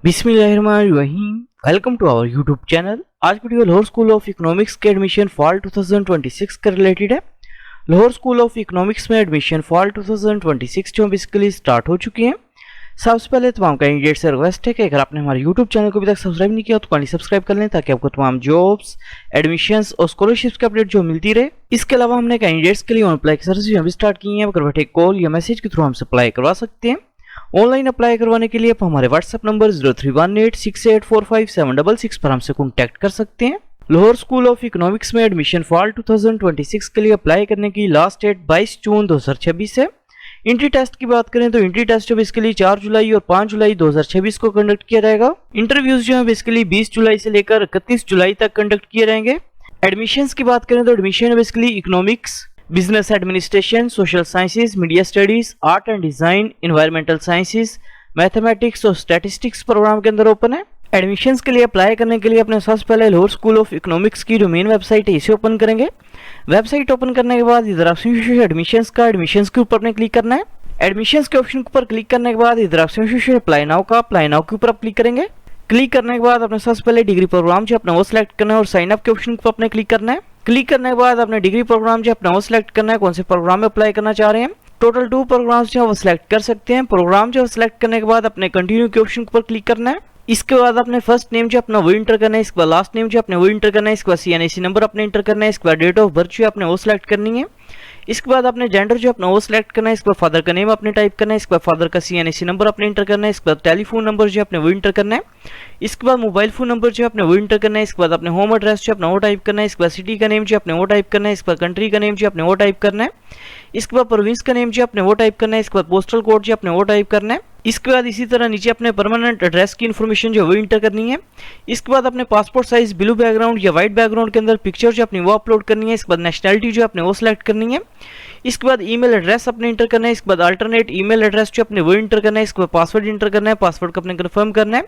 बिस्मिल्लाहिर्रहमानिर्रहीम। Welcome to our YouTube channel. आज video Lahore school of economics के एडमिशन फॉल 2026 का रिलेटेड है। लाहौर स्कूल ऑफ इकोनॉमिक्स में एडमिशन फॉल 2026 जो बेसिकली स्टार्ट हो चुकी हैं। सबसे पहले तमाम कैंडिडेट से रिक्वेस्ट है कि अगर आपने हमारे यूट्यूब चैनल को अभी तक सब्सक्राइब नहीं किया तो काइंडली सब्सक्राइब कर लें ताकि आपको तमाम जॉब्स, एडमिशंस और स्कॉलरशिप्स के अपडेट जो मिलती रहे। इसके अलावा हमने कैंडिडेट्स के लिए ऑन अप्लाई की सर्विस भी स्टार्ट की है। अगर बैठे कॉल या मैसेज के थ्रू हमसे अप्लाई करवा सकते हैं। ऑनलाइन अप्लाई करवाने के लिए आप हमारे व्हाट्सएप नंबर 0318684576 पर हमसे कॉन्टैक्ट कर सकते हैं। लाहौर स्कूल ऑफ इकोनॉमिक्स में एडमिशन फॉल 2026 के लिए अप्लाई करने की लास्ट डेट 22 जून 2026 है। एंट्री टेस्ट की बात करें तो एंट्री टेस्ट बेसिकली 4 जुलाई और 5 जुलाई 2026 को कंडक्ट किया जाएगा। इंटरव्यूज जो है बेसिकली 20 जुलाई से लेकर 31 जुलाई तक कंडक्ट किए जाएंगे। एडमिशंस की बात करें तो admission basically economics, business administration, social sciences, media studies, art and design, environmental sciences, mathematics और स्टैटिस्टिक्स प्रोग्राम के अंदर ओपन है। एडमिशंस के लिए अप्लाई करने के लिए अपने सबसे पहले लाहौर स्कूल ऑफ इकोनॉमिक्स की जो मेन वेबसाइट है इसे ओपन करेंगे। वेबसाइट ओपन करने के बाद इधर ऑप्शन एडमिशंस का एडमिशंस के ऊपर अपने क्लिक करना है। एडमिशंस के ऑप्शन पर क्लिक करने के बाद इधर ऑप्शन अप्लाई नाउ का अप्लाई नाउ के ऊपर आप क्लिक करेंगे। क्लिक करने के बाद अपने सबसे पहले डिग्री प्रोग्राम जो अपना वो सिलेक्ट करना है और साइन अप के ऑप्शन पर अपने क्लिक करना है। क्लिक करने के बाद अपने डिग्री प्रोग्राम जो अपना वो सिलेक्ट करना है, कौन से प्रोग्राम में अप्लाई करना चाह रहे हैं। टोटल 2 प्रोग्राम्स जो वो सिलेक्ट कर सकते हैं। प्रोग्राम जो सिलेक्ट करने के बाद अपने कंटिन्यू के ऑप्शन पर क्लिक करना है। इसके बाद अपने फर्स्ट नेम जो अपना वो इंटर करना है, इसके बाद लास्ट नेम जो अपने वो इंटर करना है, इसके बाद CNIC नंबर अपने इंटर करना है, इसके बाद डेट ऑफ बर्थ जो अपने वो सिलेक्ट करनी है। इसके बाद अपने जेंडर जो अपना वो सिलेक्ट करना है, इसके बाद फादर का नेम अपने टाइप करना है, इसके बाद फादर का CNIC नंबर अपने इंटर करना है, इसके बाद टेलीफोन नंबर जो अपने वो इंटर करना है, इसके बाद मोबाइल फोन नंबर जो अपने वो इंटर करना है, इसके बाद अपने होम एड्रेस जो अपना वो टाइप करना है, इसके बाद सिटी का नेम जो अपने वो टाइप करना है, इसके बाद कंट्री का नेम जो अपने वो टाइप करना है, इसके बाद प्रोविंस का नेम जो अपने वो टाइप करना है, इसके बाद पोस्टल कोड जो अपने वो टाइप करना है। इसके बाद इसी तरह नीचे अपने परमानेंट एड्रेस की इन्फॉर्मेशन जो वो इंटर करनी है। इसके बाद अपने पासपोर्ट साइज ब्लू बैकग्राउंड या व्हाइट बैकग्राउंड के अंदर पिक्चर जो अपनी वो अपलोड करनी है। इसके बाद नेशनैलिटी जो अपने वो सिलेक्ट करनी है। इसके बाद ईमेल एड्रेस अपने इंटर करना है। इसके बाद अल्टरनेट ईमेल एड्रेस जो अपने वो इंटर करना है। इसके बाद पासवर्ड इंटर करना है, पासवर्ड को अपने कंफर्म करना है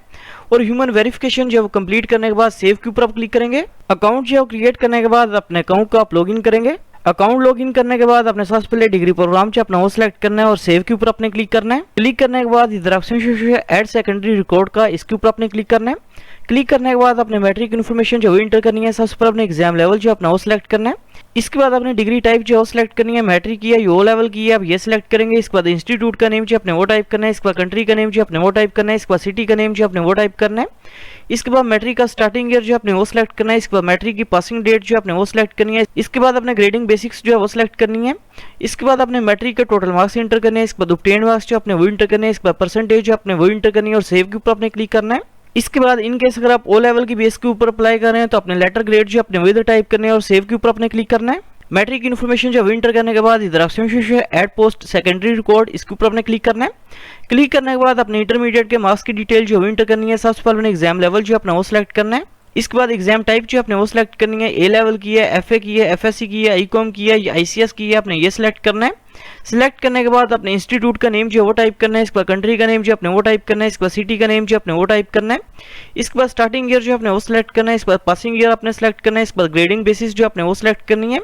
और ह्यूमन वेरिफिकेशन जो कंप्लीट करने के बाद सेव के ऊपर आप क्लिक करेंगे। अकाउंट जो क्रिएट करने के बाद अपने अकाउंट को आप लॉगिन करेंगे। अकाउंट लॉगिन करने के बाद अपने सबसे पहले डिग्री प्रोग्राम जो अपना वो सिलेक्ट करना है और सेव के ऊपर अपने क्लिक करना है। क्लिक करने के बाद इधर ऑप्शन ऐड सेकेंडरी रिकॉर्ड का इसके ऊपर अपने क्लिक करना है। क्लिक करने के बाद अपने मैट्रिक इन्फॉर्मेशन जो इंटर करनी है, सबसे पहले अपने एग्जाम लेवल जो अपना वो सिलेक्ट करना है। इसके बाद अपने डिग्री टाइप जो वो सिलेक्ट करनी है, मैट्रिक की है, ओ लेवल की है, आप ये सिलेक्ट करेंगे। इसके बाद इंस्टीट्यूट का नेम जो अपने वो टाइप करना है, इसके बाद कंट्री का नेम जो अपने वो टाइप करना है, इसके बाद सिटी का नेम जो अपने वो टाइप करना है। इसके बाद मैट्रिक का स्टार्टिंग ईयर जो अपने वो सिलेक्ट करना है। इसके बाद मैट्रिक की पासिंग डेट जो अपने वो सिलेक्ट करनी है। इसके बाद अपने ग्रेडिंग बेसिक्स जो है वो सिलेक्ट करनी है। इसके बाद अपने मैट्रिक के टोटल मार्क्स इंटर करने हैं। इसके बाद ऑब्टेन्ड मार्क्स जो अपने वो इंटर करने हैं। इसके बाद परसेंटेज जो अपने वो इंटर करनी है और सेव के ऊपर अपने क्लिक करना है। इसके बाद इन केस अगर आप ओ लेवल की बेस के ऊपर अप्लाई कर रहे हैं तो अपने लेटर ग्रेड जो अपने वो इधर टाइप करने हैं और सेव के ऊपर अपने क्लिक करना है। मैट्रिक इन्फॉर्मेशन जो इंटर करने के बाद इधर option add post secondary record इसके ऊपर अपने क्लिक करना है। क्लिक करने के बाद अपने इंटरमीडिएट के मार्क्स की डिटेल जो इंटर करनी है। सबसे पहले एग्जाम लेवल जो अपना वो सिलेक्ट करना है। इसके बाद एग्जाम टाइप जो अपने वो सिलेक्ट करनी है, ए लेवल की है, FA की है, FSC की है, ICOM की है या ICS की है, अपने ये सिलेक्ट करना है। सिलेक्ट करने के बाद अपने इंस्टीट्यूट का नेम जो वो टाइप करना है। इसके बाद कंट्री का नेम जो अपने वो टाइप करना है। इसके बाद सिटी का नेम जो अपने वो टाइप करना है। इसके बाद स्टार्टिंग ईयर जो अपने वो सिलेक्ट करना है। इसके बाद पासिंग ईयर अपने सिलेक्ट करना है। इसके बाद ग्रेडिंग बेसिस जो अपने वो सिलेक्ट करनी है।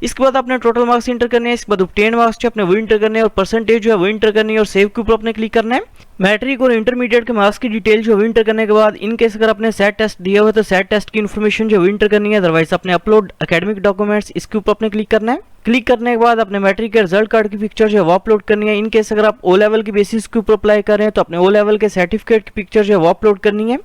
इसके बाद अपने टोटल मार्क्स इंटर करने हैं। इसके बाद ऑब्टेन्ड मार्क्स जो अपने वो इंटर करने हैं और परसेंटेज जो है वो इंटर करनी है और सेव के ऊपर अपने क्लिक करना है। मैट्रिक और इंटरमीडिएट के मार्क्स की डिटेल जो इंटर करने के बाद इन केस अगर अपने सेट टेस्ट दिया हुआ है तो सेट टेस्ट की इन्फॉर्मेशन जो इंटर करनी है। अदरवाइज अपने अपलोड एकेडमिक डॉक्यूमेंट्स इसके ऊपर अपने क्लिक करना है। क्लिक करने के बाद अपने मैट्रिक के रिजल्ट कार्ड की पिक्चर जो है वो अपलोड करनी है। इन केस अगर आप ओ लेवल की बेसिस के ऊपर अप्लाई कर रहे हैं तो अपने ओ लेवल के सर्टिफिकेट की पिक्चर जो है वो अपलोड करनी है।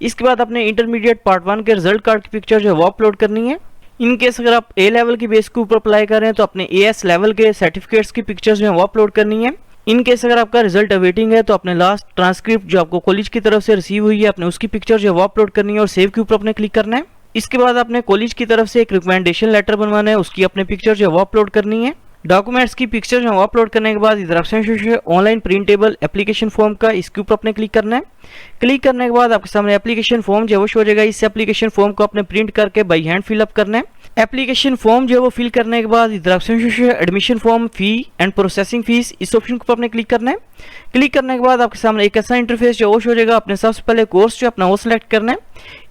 इसके बाद अपने इंटरमीडिएट पार्ट 1 के रिजल्ट कार्ड की पिक्चर जो है वो अपलोड करनी है। इन केस अगर आप ए लेवल की बेस के ऊपर अप्लाई कर रहे हैं तो अपने AS लेवल के सर्टिफिकेट्स की पिक्चर्स जो है वो अपलोड करनी है। इन केस अगर आपका रिजल्ट अवेटिंग है तो अपने लास्ट ट्रांसक्रिप्ट जो आपको कॉलेज की तरफ से रिसीव हुई है अपने उसकी पिक्चर जो है वो अपलोड करनी है और सेव के ऊपर अपने क्लिक करना है। इसके बाद अपने कॉलेज की तरफ से एक रिकमेंडेशन लेटर बनवाना है, उसकी अपने पिक्चर जो है वो अपलोड करनी है। डॉक्यूमेंट्स की पिक्चर जो है वो अपलोड करने के बाद इधर option online printable application form का इसके ऊपर अपने क्लिक करना है। क्लिक करने के बाद आपके सामने एप्लीकेशन फॉर्म जो है वो शो हो जाएगा। इस एप्लीकेशन फॉर्म को अपने प्रिंट करके बाई हैंड फिलअप करना है। एप्लीकेशन फॉर्म जो है वो फिल करने के बाद इधर option admission form fee and processing fees इस ऑप्शन को अपने क्लिक करना है। क्लिक करने के बाद आपके सामने एक ऐसा इंटरफेस जो वो शो हो जाएगा। अपने सबसे पहले कोर्स जो अपना वो सिलेक्ट करना है।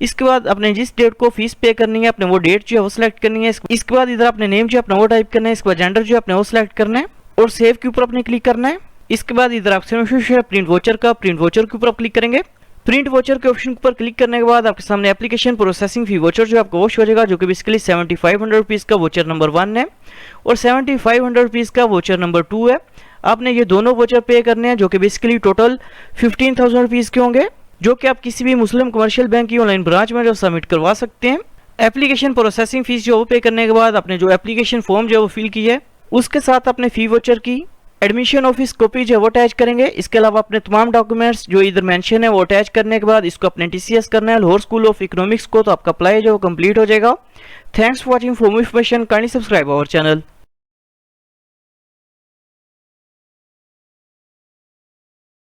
इसके बाद अपने जिस डेट को फीस पे करनी है अपने वो डेट जो है वो सिलेक्ट करनी है। इसके बाद इधर अपने नेम जो अपना वो टाइप करना है। इसके बाद जेंडर जो अपने वो सिलेक्ट करना है और सेव के ऊपर अपने क्लिक करना है। इसके बाद इधर ऑप्शन प्रिंट वोचर के ऊपर आप क्लिक करेंगे। प्रिंट वोचर के ऑप्शन पर क्लिक करने के बाद आपके सामने एप्लीकेशन प्रोसेसिंग फी वोचर जो आपको वॉश हो जाएगा, जो कि बेसिकली 7500 रुपीज़ का वोचर नंबर 1 है और 7500 रुपीज़ का वोचर नंबर 2 है। आपने ये दोनों वोचर पे करने हैं, जो कि बेसिकली टोटल 15,000 रुपीज़ के होंगे, जो कि आप किसी भी मुस्लिम कमर्शियल बैंक की ऑनलाइन ब्रांच में जो सबमिट करवा सकते हैं। एप्लीकेशन प्रोसेसिंग फीस जो वो पे करने के बाद आपने जो एप्लीकेशन फॉर्म जो वो फिल की है उसके साथ अपने फी वोचर की एडमिशन ऑफिस कॉपी जो वो अटैच करेंगे। इसके अलावा अपने तमाम डॉक्यूमेंट्स जो इधर मेंशन है वो अटैच करने के बाद इसको अपने TCS करना है लाहौर स्कूल ऑफ इकोनॉमिक्स को, तो आपका अप्लाई जो कंप्लीट हो जाएगा। Thanks for watching. For more information kindly subscribe our channel.